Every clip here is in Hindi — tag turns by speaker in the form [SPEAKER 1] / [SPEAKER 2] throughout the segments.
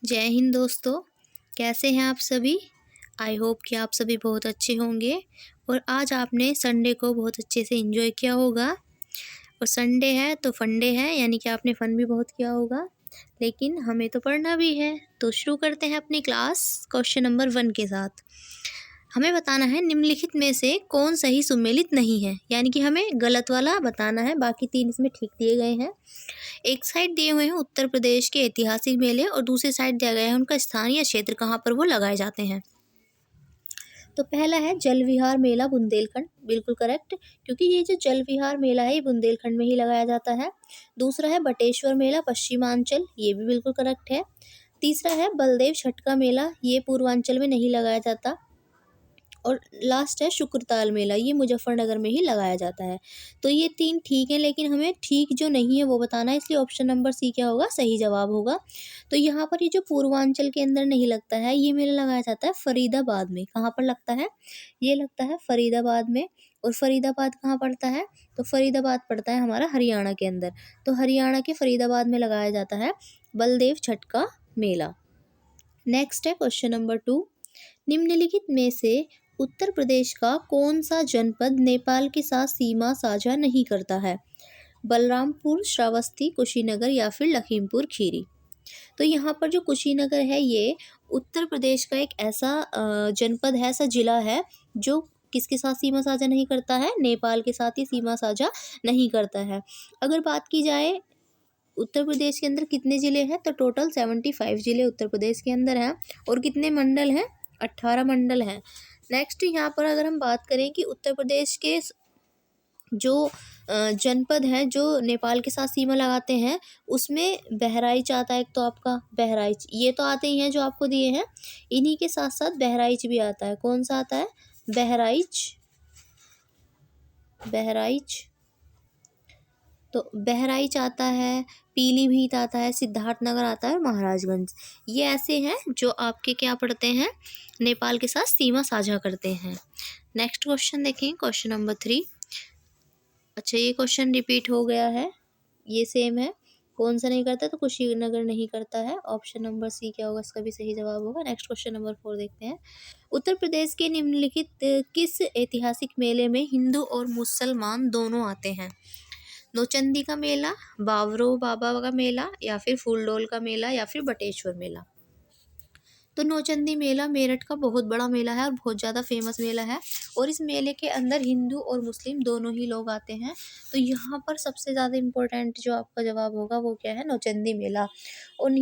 [SPEAKER 1] जय हिंद दोस्तों। कैसे हैं आप सभी। आई होप कि आप सभी बहुत अच्छे होंगे और आज आपने संडे को बहुत अच्छे से एंजॉय किया होगा। और संडे है तो फंडे है, यानी कि आपने फन भी बहुत किया होगा। लेकिन हमें तो पढ़ना भी है, तो शुरू करते हैं अपनी क्लास क्वेश्चन नंबर 1 के साथ। हमें बताना है निम्नलिखित में से कौन सही सुमेलित नहीं है, यानी कि हमें गलत वाला बताना है, बाकी 3 इसमें ठीक दिए गए हैं। एक साइड दिए हुए हैं उत्तर प्रदेश के ऐतिहासिक मेले और दूसरी साइड दिया गया है उनका स्थान या क्षेत्र कहाँ पर वो लगाए जाते हैं। तो पहला है जल विहार मेला बुंदेलखंड, बिल्कुल करेक्ट, क्योंकि ये जो जल विहार मेला है ये बुंदेलखंड में ही लगाया जाता है। दूसरा है बटेश्वर मेला पश्चिमांचल, ये भी बिल्कुल करेक्ट है। तीसरा है बलदेव छठ का मेला, ये पूर्वांचल में नहीं लगाया जाता। और लास्ट है शुक्रताल मेला, ये मुजफ्फरनगर में ही लगाया जाता है। तो ये 3 ठीक है, लेकिन हमें ठीक जो नहीं है वो बताना है, इसलिए ऑप्शन नंबर सी क्या होगा, सही जवाब होगा। तो यहाँ पर ये जो पूर्वांचल के अंदर नहीं लगता है, ये मेला लगाया जाता है फरीदाबाद में। कहाँ पर लगता है, ये लगता है फरीदाबाद में। और फरीदाबाद कहाँ पड़ता है, तो फरीदाबाद पड़ता है हमारा हरियाणा के अंदर। तो हरियाणा के फरीदाबाद में लगाया जाता है बलदेव छठ का मेला। नेक्स्ट है क्वेश्चन नंबर 2। निम्नलिखित में से उत्तर प्रदेश का कौन सा जनपद नेपाल के साथ सीमा साझा नहीं करता है। बलरामपुर, श्रावस्ती, कुशीनगर या फिर लखीमपुर खीरी। तो यहाँ पर जो कुशीनगर है ये उत्तर प्रदेश का एक ऐसा जनपद है, ऐसा जिला है जो किसके साथ सीमा साझा नहीं करता है, नेपाल के साथ ही सीमा साझा नहीं करता है। अगर बात की जाए उत्तर प्रदेश के अंदर कितने ज़िले हैं, तो टोटल 75 ज़िले उत्तर प्रदेश के अंदर हैं। और कितने मंडल हैं, 18 मंडल हैं। नेक्स्ट यहाँ पर अगर हम बात करें कि उत्तर प्रदेश के जो जनपद हैं जो नेपाल के साथ सीमा लगाते हैं, उसमें बहराइच आता है। एक तो आपका बहराइच, ये तो आते ही हैं जो आपको दिए हैं, इन्हीं के साथ साथ बहराइच भी आता है। कौन सा आता है, बहराइच। बहराइच, तो बहराइच आता है, पीलीभीत आता है, सिद्धार्थनगर आता है और महाराजगंज। ये ऐसे हैं जो आपके क्या पड़ते हैं, नेपाल के साथ सीमा साझा करते हैं। नेक्स्ट क्वेश्चन देखें, क्वेश्चन नंबर 3। अच्छा, ये क्वेश्चन रिपीट हो गया है, ये सेम है। कौन सा नहीं करता, तो कुशीनगर नहीं करता है। ऑप्शन नंबर सी क्या होगा, इसका भी सही जवाब होगा। नेक्स्ट क्वेश्चन नंबर 4 देखते हैं। उत्तर प्रदेश के निम्नलिखित किस ऐतिहासिक मेले में हिंदू और मुसलमान दोनों आते हैं। नौचंदी का मेला, बावरो बाबा का मेला या फिर फूलडोल का मेला या फिर बटेश्वर मेला। तो नौचंदी मेला मेरठ का बहुत बड़ा मेला है और बहुत ज़्यादा फेमस मेला है। और इस मेले के अंदर हिंदू और मुस्लिम दोनों ही लोग आते हैं। तो यहाँ पर सबसे ज़्यादा इम्पोर्टेंट जो आपका जवाब होगा वो क्या है, नौचंदी मेला। और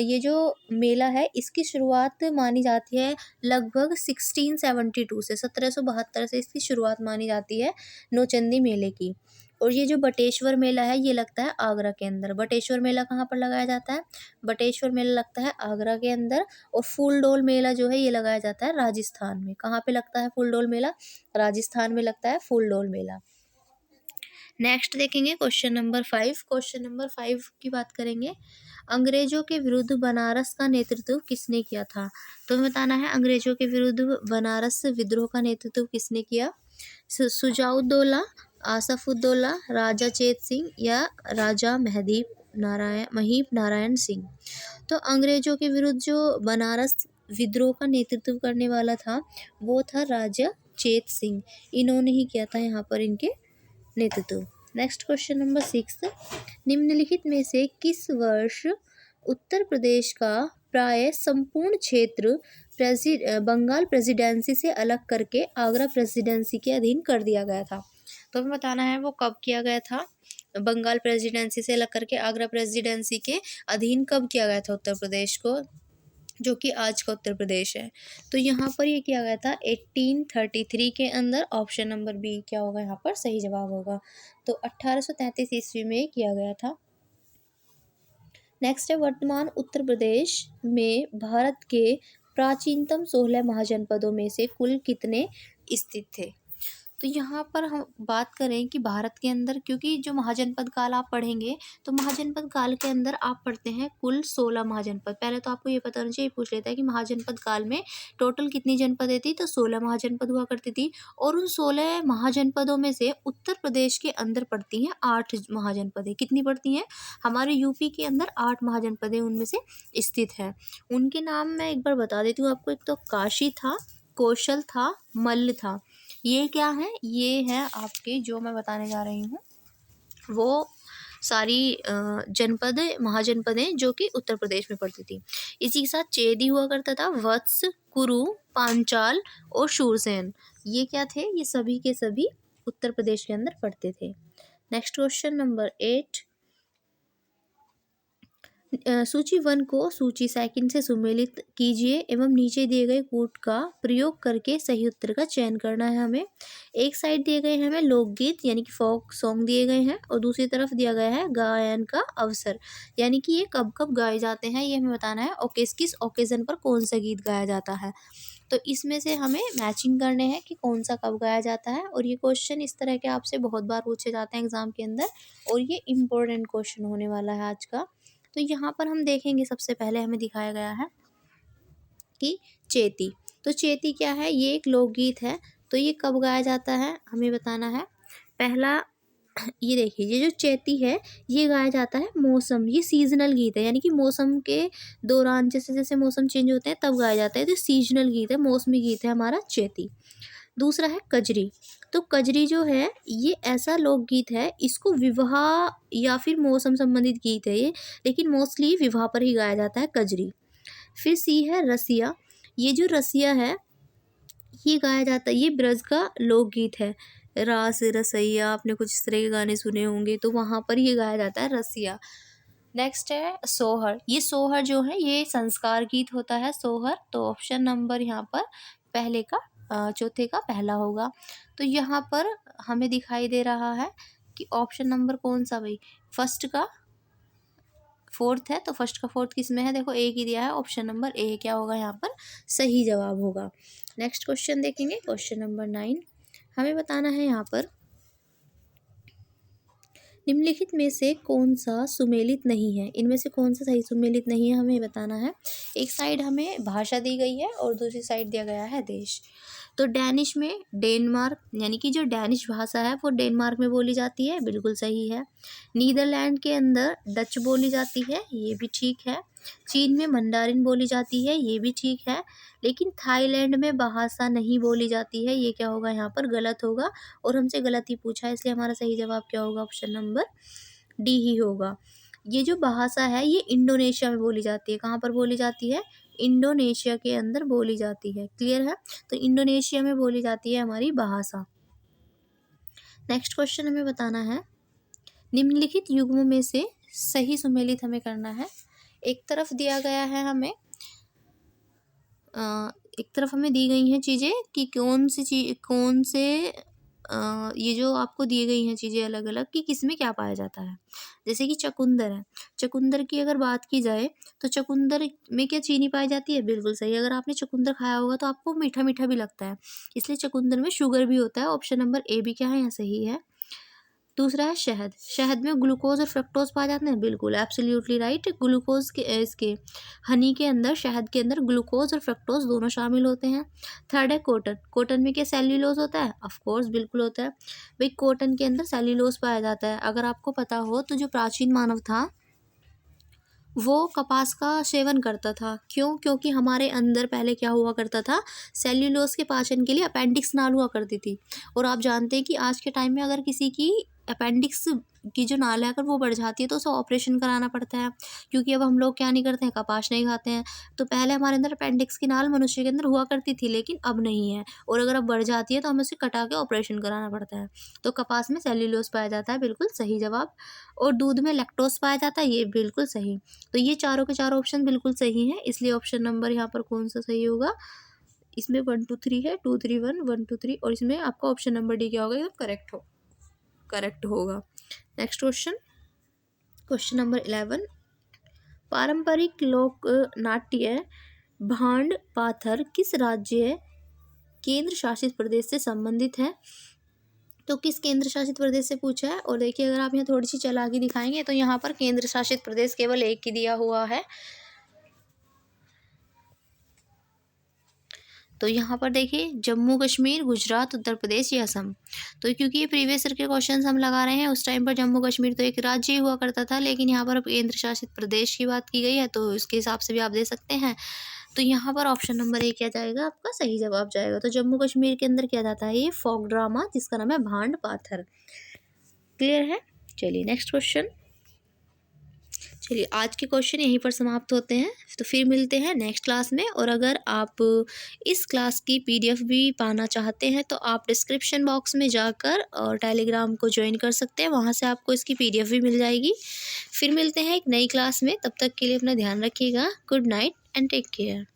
[SPEAKER 1] ये जो मेला है इसकी शुरुआत मानी जाती है लगभग 1672 से, 1772 से इसकी शुरुआत मानी जाती है नौचंदी मेले की। और ये जो बटेश्वर मेला है ये लगता है आगरा के अंदर। बटेश्वर मेला कहाँ पर लगाया जाता है, बटेश्वर मेला लगता है आगरा के अंदर। और फूलडोल मेला जो है ये लगाया जाता है राजस्थान में। कहाँ पे लगता है फूलडोल मेला, राजस्थान में लगता है फूलडोल मेला। नेक्स्ट देखेंगे क्वेश्चन नंबर 5। क्वेश्चन नंबर 5 की बात करेंगे, अंग्रेजों के विरुद्ध बनारस का नेतृत्व किसने किया था। तो हमें बताना है अंग्रेजों के विरुद्ध बनारस विद्रोह का नेतृत्व किसने किया। सुजाउद्दौला, आसफुद्दौला, राजा चेत सिंह या राजा महीप नारायण सिंह। तो अंग्रेजों के विरुद्ध जो बनारस विद्रोह का नेतृत्व करने वाला था वो था राजा चेत सिंह। इन्होंने ही किया था यहाँ पर इनके नेतृत्व। Next question number 6। निम्नलिखित में से किस वर्ष उत्तर प्रदेश का प्राय संपूर्ण क्षेत्र बंगाल प्रेसिडेंसी से अलग करके आगरा प्रेसिडेंसी के अधीन कर दिया गया था। तो हमें बताना है वो कब किया गया था, बंगाल प्रेसिडेंसी से अलग करके आगरा प्रेसिडेंसी के अधीन कब किया गया था उत्तर प्रदेश को, जो कि आज का उत्तर प्रदेश है। तो यहाँ पर ये किया गया था 1833 के अंदर। ऑप्शन नंबर बी क्या होगा, यहाँ पर सही जवाब होगा। तो 1833 ईस्वी में किया गया था। नेक्स्ट है, वर्तमान उत्तर प्रदेश में भारत के प्राचीनतम 16 महाजनपदों में से कुल कितने स्थित थे। तो यहाँ पर हम बात करें कि भारत के अंदर, क्योंकि जो महाजनपद काल आप पढ़ेंगे तो महाजनपद काल के अंदर आप पढ़ते हैं कुल 16 महाजनपद। पहले तो आपको ये पता होना चाहिए, पूछ लेता है कि महाजनपद काल में टोटल कितनी जनपदें थी, तो 16 महाजनपद हुआ करती थी। और उन 16 महाजनपदों में से उत्तर प्रदेश के अंदर पड़ती हैं 8 महाजनपदें। कितनी पड़ती हैं? हमारे यूपी के अंदर 8 महाजनपदें उनमें से स्थित है। उनके नाम मैं एक बार बता देती हूँ आपको। एक तो काशी था, कौशल था, मल्ल था। ये क्या है? ये है आपके जो मैं बताने जा रही हूँ वो सारी जनपद महाजनपदें जो कि उत्तर प्रदेश में पड़ती थी। इसी के साथ चेदी हुआ करता था, वत्स, कुरु, पांचाल और शूरसेन। ये क्या थे? ये सभी के सभी उत्तर प्रदेश के अंदर पड़ते थे। Next question number 8। सूची 1 को सूची 2 से सुमेलित कीजिए एवं नीचे दिए गए कूट का प्रयोग करके सही उत्तर का चयन करना है हमें। एक साइड दिए गए हैं हमें लोकगीत यानी कि फोक सॉन्ग दिए गए हैं, और दूसरी तरफ दिया गया है गायन का अवसर, यानी कि ये कब कब गाए जाते हैं ये हमें बताना है, और किस किस ओकेजन पर कौन सा गीत गाया जाता है। तो इसमें से हमें मैचिंग करने हैं कि कौन सा कब गाया जाता है। और ये क्वेश्चन इस तरह के आपसे बहुत बार पूछे जाते हैं एग्जाम के अंदर, और ये इम्पोर्टेंट क्वेश्चन होने वाला है आज का। तो यहाँ पर हम देखेंगे, सबसे पहले हमें दिखाया गया है कि चेती। तो चेती क्या है? ये एक लोकगीत है। तो ये कब गाया जाता है हमें बताना है। पहला ये देखिए, ये जो चेती है ये गाया जाता है मौसम, ये सीजनल गीत है, यानी कि मौसम के दौरान जैसे जैसे मौसम चेंज होते हैं तब गाया जाता है। तो सीजनल गीत है, मौसमी गीत है हमारा चेती। दूसरा है कजरी। तो कजरी जो है ये ऐसा लोकगीत है, इसको विवाह या फिर मौसम संबंधित गीत है ये, लेकिन मोस्टली विवाह पर ही गाया जाता है कजरी। फिर सी है रसिया। ये जो रसिया है ये गाया जाता है, ये ब्रज का लोकगीत है। रास रसैया, आपने कुछ इस तरह के गाने सुने होंगे, तो वहाँ पर ये गाया जाता है रसिया। नेक्स्ट है सोहर। ये सोहर जो है ये संस्कार गीत होता है सोहर। तो ऑप्शन नंबर यहाँ पर पहले का चौथे का पहला होगा। तो यहाँ पर हमें दिखाई दे रहा है कि ऑप्शन नंबर कौन सा भाई? फर्स्ट का फोर्थ है, तो फर्स्ट का फोर्थ किस में है? देखो एक ही दिया है, ऑप्शन नंबर ए क्या होगा यहाँ पर सही जवाब होगा। नेक्स्ट क्वेश्चन देखेंगे, क्वेश्चन नंबर 9। हमें बताना है यहाँ पर निम्नलिखित में से कौन सा सुमेलित नहीं है, इनमें से कौन सा सही सुमेलित नहीं है हमें बताना है। एक साइड हमें भाषा दी गई है और दूसरी साइड दिया गया है देश। तो डैनिश में डेनमार्क, यानी कि जो डैनिश भाषा है वो डेनमार्क में बोली जाती है, बिल्कुल सही है। नीदरलैंड के अंदर डच बोली जाती है, ये भी ठीक है। चीन में मंडारिन बोली जाती है, ये भी ठीक है। लेकिन थाईलैंड में भाषा नहीं बोली जाती है, ये क्या होगा यहाँ पर? गलत होगा, और हमसे गलत ही पूछा है, इसलिए हमारा सही जवाब क्या होगा? ऑप्शन नंबर डी ही होगा। ये जो भाषा है ये इंडोनेशिया में बोली जाती है। कहाँ पर बोली जाती है? इंडोनेशिया के अंदर बोली जाती है। क्लियर है? तो इंडोनेशिया में बोली जाती है हमारी भाषा। नेक्स्ट क्वेश्चन हमें बताना है निम्नलिखित युग्मों में से सही सुमेलित हमें करना है। एक तरफ दिया गया है हमें एक तरफ हमें दी गई हैं चीज़ें कि कौन से ये जो आपको दी गई हैं चीज़ें अलग अलग कि किस में क्या पाया जाता है। जैसे कि चुकंदर है, चुकंदर की अगर बात की जाए तो चुकंदर में क्या चीनी पाई जाती है? बिल्कुल सही। अगर आपने चुकंदर खाया होगा तो आपको मीठा मीठा भी लगता है, इसलिए चुकंदर में शुगर भी होता है। ऑप्शन नंबर ए भी क्या है? यहाँ सही है। दूसरा है शहद। शहद में ग्लूकोज और फ्रक्टोज पाए जाते हैं, बिल्कुल एब्सोल्युटली राइट। ग्लूकोज के इसके हनी के अंदर, शहद के अंदर ग्लूकोज और फ्रक्टोज दोनों शामिल होते हैं। थर्ड है कॉटन। कॉटन में क्या सेल्यूलोज होता है? ऑफ कोर्स बिल्कुल होता है भाई, कॉटन के अंदर सेल्यूलोज पाया जाता है। अगर आपको पता हो तो जो प्राचीन मानव था वो कपास का सेवन करता था। क्यों? क्योंकि हमारे अंदर पहले क्या हुआ करता था, सेल्यूलोज के पाचन के लिए अपेंडिक्स नाल हुआ करती थी। और आप जानते हैं कि आज के टाइम में अगर किसी की अपेंडिक्स की जो नाल है अगर वो बढ़ जाती है तो उसे ऑपरेशन कराना पड़ता है, क्योंकि अब हम लोग क्या नहीं करते हैं, कपास नहीं खाते हैं। तो पहले हमारे अंदर अपेंडिक्स की नाल मनुष्य के अंदर हुआ करती थी, लेकिन अब नहीं है, और अगर अब बढ़ जाती है तो हमें उसे कटा के ऑपरेशन कराना पड़ता है। तो कपास में सेल्यूलोज पाया जाता है, बिल्कुल सही जवाब। और दूध में लैक्टोज पाया जाता है, ये बिल्कुल सही। तो ये चारों के चारों ऑप्शन बिल्कुल सही हैं, इसलिए ऑप्शन नंबर यहाँ पर कौन सा सही होगा? इसमें 1 2 3 है, 2 3 1 1 2 3, और इसमें आपका ऑप्शन नंबर डी क्या होगा? एकदम करेक्ट होगा। Next question, question number 11। पारंपरिक लोक नाट्य भांड पाथर किस राज्य केंद्र शासित प्रदेश से संबंधित है? तो किस केंद्र शासित प्रदेश से पूछा है। और देखिए अगर आप यहाँ थोड़ी सी चालाकी दिखाएंगे तो यहाँ पर केंद्र शासित प्रदेश केवल एक ही दिया हुआ है। तो यहाँ पर देखिए जम्मू कश्मीर, गुजरात, उत्तर प्रदेश या असम। तो क्योंकि ये प्रीवियस ईयर के क्वेश्चंस हम लगा रहे हैं, उस टाइम पर जम्मू कश्मीर तो एक राज्य ही हुआ करता था, लेकिन यहाँ पर अब केंद्र शासित प्रदेश की बात की गई है, तो इसके हिसाब से भी आप दे सकते हैं। तो यहाँ पर ऑप्शन नंबर ए क्या जाएगा, आपका सही जवाब जाएगा। तो जम्मू कश्मीर के अंदर क्या जाता है, ये फोक ड्रामा जिसका नाम है भांड पाथर। क्लियर है। चलिए नेक्स्ट क्वेश्चन। चलिए आज के क्वेश्चन यहीं पर समाप्त होते हैं, तो फिर मिलते हैं नेक्स्ट क्लास में। और अगर आप इस क्लास की पीडीएफ भी पाना चाहते हैं तो आप डिस्क्रिप्शन बॉक्स में जाकर और टेलीग्राम को ज्वाइन कर सकते हैं, वहाँ से आपको इसकी पीडीएफ भी मिल जाएगी। फिर मिलते हैं एक नई क्लास में, तब तक के लिए अपना ध्यान रखिएगा। Good night and take care.